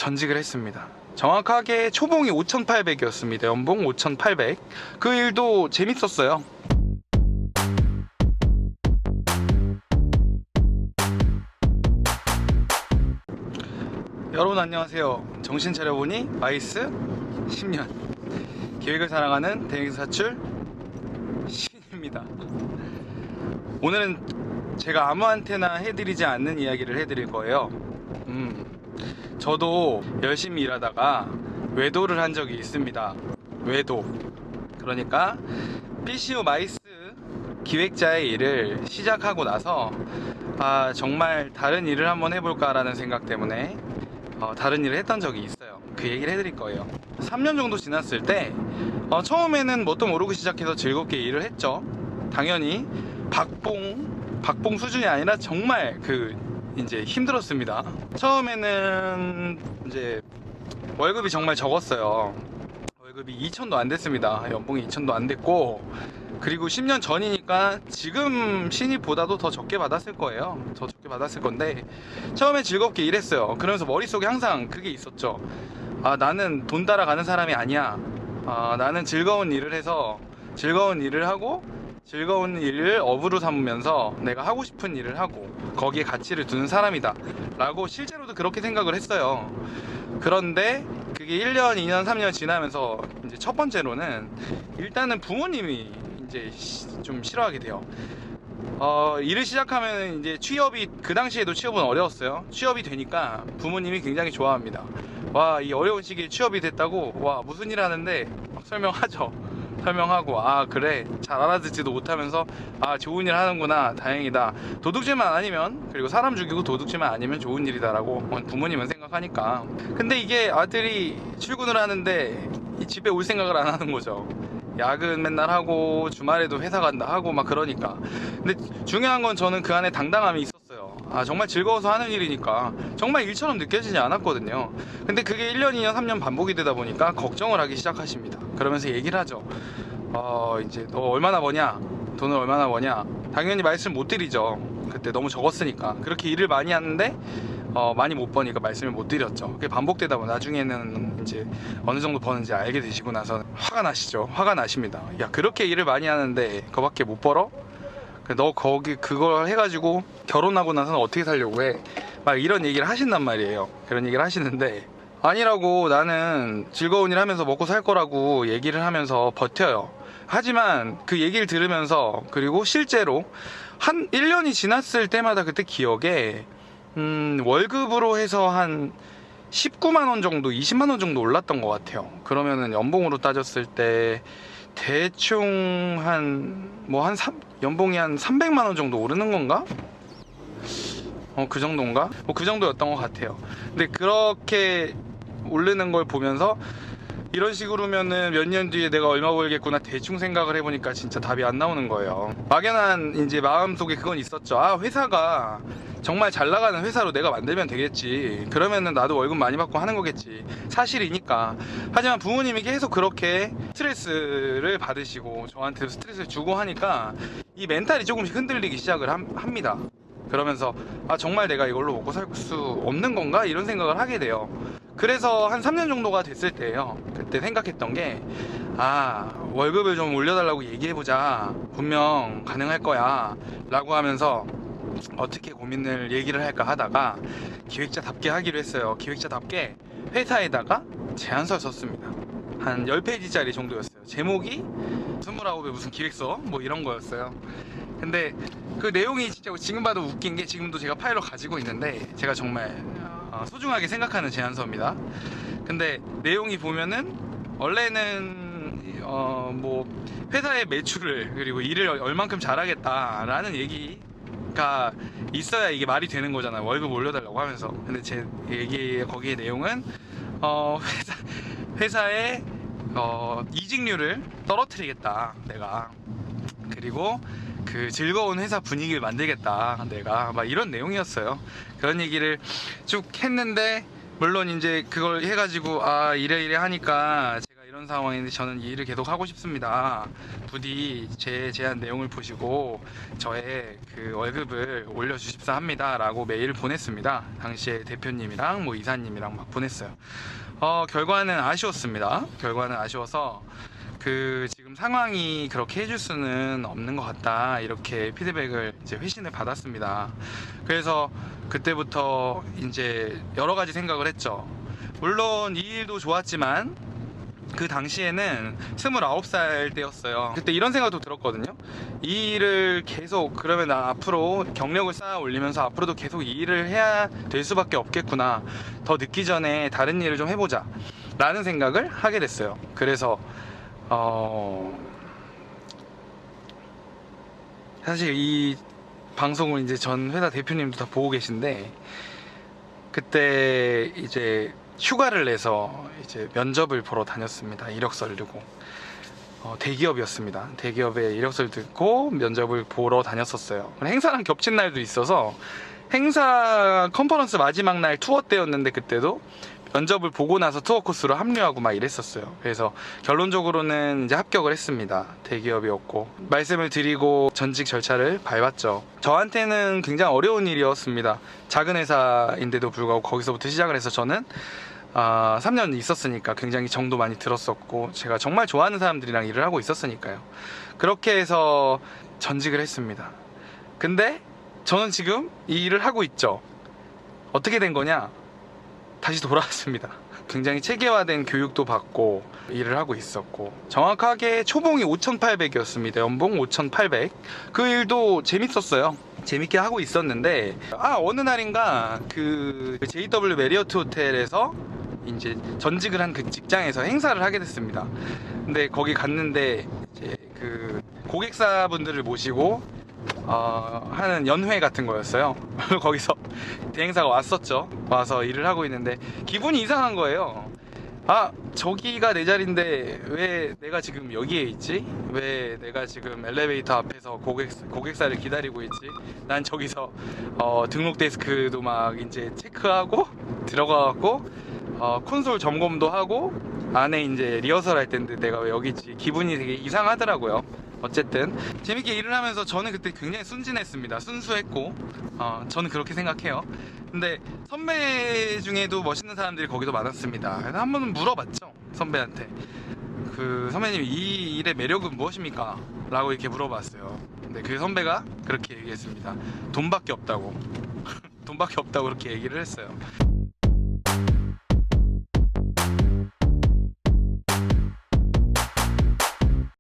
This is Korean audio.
전직을 했습니다. 정확하게 초봉이 5,800이었습니다. 연봉 5,800. 그 일도 재밌었어요. 여러분 안녕하세요. 정신 차려보니 마이스 10년 기획을 사랑하는 대행사출 신입니다. 오늘은 제가 아무한테나 해드리지 않는 이야기를 해드릴 거예요. 저도 열심히 일하다가 외도를 한 적이 있습니다. 외도. 그러니까 PCO 마이스 기획자의 일을 시작하고 나서 정말 다른 일을 한번 해볼까 라는 생각 때문에 다른 일을 했던 적이 있어요. 그 얘기를 해드릴 거예요. 3년 정도 지났을 때 처음에는 뭣도 모르고 시작해서 즐겁게 일을 했죠. 당연히 박봉 수준이 아니라 정말 이제 힘들었습니다. 처음에는 이제 월급이 정말 적었어요. 월급이 2천도 안 됐습니다. 연봉이 2천도 안 됐고, 그리고 10년 전이니까 지금 신입보다도 더 적게 받았을 거예요. 더 적게 받았을 건데 처음에 즐겁게 일했어요. 그러면서 머릿속에 항상 그게 있었죠. 나는 돈 따라가는 사람이 아니야. 나는 즐거운 일을 해서 즐거운 일을 하고 즐거운 일을 업으로 삼으면서 내가 하고 싶은 일을 하고 거기에 가치를 두는 사람이다 라고 실제로도 그렇게 생각을 했어요. 그런데 그게 1년, 2년, 3년 지나면서 이제 첫 번째로는 일단은 부모님이 이제 좀 싫어하게 돼요. 일을 시작하면 이제 취업이, 그 당시에도 취업은 어려웠어요. 취업이 되니까 부모님이 굉장히 좋아합니다. 와, 이 어려운 시기에 취업이 됐다고, 와, 무슨 일 하는데 막 설명하고, 그래, 잘 알아듣지도 못하면서 좋은 일 하는구나, 다행이다. 도둑질만 아니면, 그리고 사람 죽이고 도둑질만 아니면 좋은 일이다라고 부모님은 생각하니까. 근데 이게 아들이 출근을 하는데 이 집에 올 생각을 안 하는 거죠. 야근 맨날 하고 주말에도 회사 간다 하고 막 그러니까. 근데 중요한 건 저는 그 안에 당당함이 있었어요. 정말 즐거워서 하는 일이니까 정말 일처럼 느껴지지 않았거든요. 근데 그게 1년, 2년, 3년 반복이 되다 보니까 걱정을 하기 시작하십니다. 그러면서 얘기를 하죠. 이제 너 얼마나 버냐? 돈을 얼마나 버냐? 당연히 말씀 못 드리죠. 그때 너무 적었으니까. 그렇게 일을 많이 하는데 많이 못 버니까 말씀을 못 드렸죠. 그게 반복되다 보면 나중에는 이제 어느 정도 버는지 알게 되시고 나서 화가 나시죠. 화가 나십니다. 야, 그렇게 일을 많이 하는데 그거밖에 못 벌어? 너 그걸 해가지고 결혼하고 나서는 어떻게 살려고 해? 막 이런 얘기를 하신단 말이에요. 그런 얘기를 하시는데 아니라고, 나는 즐거운 일 하면서 먹고 살 거라고 얘기를 하면서 버텨요. 하지만 그 얘기를 들으면서, 그리고 실제로 한 1년이 지났을 때마다 그때 기억에 월급으로 해서 한 19만원 정도, 20만원 정도 올랐던 것 같아요. 그러면은 연봉으로 따졌을 때 대충 연봉이 한 300만원 정도 오르는 건가? 그 정도인가? 그 정도였던 것 같아요. 근데 그렇게 오르는 걸 보면서 이런 식으로면은 몇 년 뒤에 내가 얼마 벌겠구나 대충 생각을 해보니까 진짜 답이 안 나오는 거예요. 막연한 이제 마음속에 그건 있었죠. 회사가 정말 잘 나가는 회사로 내가 만들면 되겠지. 그러면은 나도 월급 많이 받고 하는 거겠지. 사실이니까. 하지만 부모님이 계속 그렇게 스트레스를 받으시고 저한테 스트레스를 주고 하니까 이 멘탈이 조금씩 흔들리기 시작을 합니다. 그러면서 정말 내가 이걸로 먹고 살 수 없는 건가? 이런 생각을 하게 돼요. 그래서 한 3년 정도가 됐을 때예요. 그때 생각했던 게 월급을 좀 올려달라고 얘기해보자. 분명 가능할 거야 라고 하면서 어떻게 고민을 얘기를 할까 하다가 기획자답게 하기로 했어요. 기획자답게 회사에다가 제안서를 썼습니다. 한 10페이지짜리 정도였어요. 제목이 29의 무슨 기획서 뭐 이런 거였어요. 근데 그 내용이 진짜 지금 봐도 웃긴 게, 지금도 제가 파일로 가지고 있는데 제가 정말 소중하게 생각하는 제안서입니다. 근데 내용이 보면은 원래는 뭐 회사의 매출을, 그리고 일을 얼만큼 잘하겠다라는 얘기가 있어야 이게 말이 되는 거잖아요. 월급 올려달라고 하면서. 근데 제 거기에 내용은 회사의 이직률을 떨어뜨리겠다 내가. 그리고 그 즐거운 회사 분위기를 만들겠다 내가, 막 이런 내용이었어요. 그런 얘기를 쭉 했는데, 물론 이제 그걸 해가지고 이래 하니까 제가 이런 상황인데 저는 이 일을 계속 하고 싶습니다. 부디 제 제안 내용을 보시고 저의 그 월급을 올려주십사 합니다 라고 메일을 보냈습니다. 당시에 대표님이랑 뭐 이사님이랑 막 보냈어요. 결과는 아쉬웠습니다. 결과는 아쉬워서 그 지금 상황이 그렇게 해줄 수는 없는 것 같다 이렇게 피드백을 이제 회신을 받았습니다. 그래서 그때부터 이제 여러 가지 생각을 했죠. 물론 이 일도 좋았지만 그 당시에는 29살 때였어요. 그때 이런 생각도 들었거든요. 이 일을 계속 그러면 나 앞으로 경력을 쌓아 올리면서 앞으로도 계속 이 일을 해야 될 수밖에 없겠구나. 더 늦기 전에 다른 일을 좀 해보자 라는 생각을 하게 됐어요. 그래서 사실 이 방송을 이제 전 회사 대표님도 다 보고 계신데 그때 이제 휴가를 내서 이제 면접을 보러 다녔습니다. 이력서를 두고 대기업이었습니다. 대기업에 이력서를 듣고 면접을 보러 다녔었어요. 행사랑 겹친 날도 있어서 행사 컨퍼런스 마지막 날 투어 때였는데 그때도 면접을 보고 나서 투어 코스로 합류하고 막 이랬었어요. 그래서 결론적으로는 이제 합격을 했습니다. 대기업이었고 말씀을 드리고 전직 절차를 밟았죠. 저한테는 굉장히 어려운 일이었습니다. 작은 회사인데도 불구하고 거기서부터 시작을 해서 저는 3년 있었으니까 굉장히 정도 많이 들었었고 제가 정말 좋아하는 사람들이랑 일을 하고 있었으니까요. 그렇게 해서 전직을 했습니다. 근데 저는 지금 이 일을 하고 있죠. 어떻게 된 거냐? 다시 돌아왔습니다. 굉장히 체계화된 교육도 받고 일을 하고 있었고 정확하게 초봉이 5,800이었습니다. 연봉 5,800. 그 일도 재밌었어요. 재밌게 하고 있었는데 어느 날인가 그 JW 메리어트 호텔에서 이제 전직을 한 그 직장에서 행사를 하게 됐습니다. 근데 거기 갔는데 이제 그 고객사분들을 모시고 하는 연회 같은 거였어요. 거기서 대행사가 왔었죠. 와서 일을 하고 있는데 기분이 이상한 거예요. 저기가 내 자리인데 왜 내가 지금 여기에 있지? 왜 내가 지금 엘리베이터 앞에서 고객사를 기다리고 있지? 난 저기서 등록 데스크도 막 이제 체크하고 들어가갖고 콘솔 점검도 하고 안에 이제 리허설 할 텐데 내가 왜 여기 있지? 기분이 되게 이상하더라고요. 어쨌든 재밌게 일을 하면서 저는 그때 굉장히 순진했습니다. 순수했고 저는 그렇게 생각해요. 근데 선배 중에도 멋있는 사람들이 거기도 많았습니다. 그래서 한 번은 물어봤죠. 선배한테 그 선배님 이 일의 매력은 무엇입니까? 라고 이렇게 물어봤어요. 근데 그 선배가 그렇게 얘기했습니다. 돈밖에 없다고. 돈밖에 없다고 그렇게 얘기를 했어요.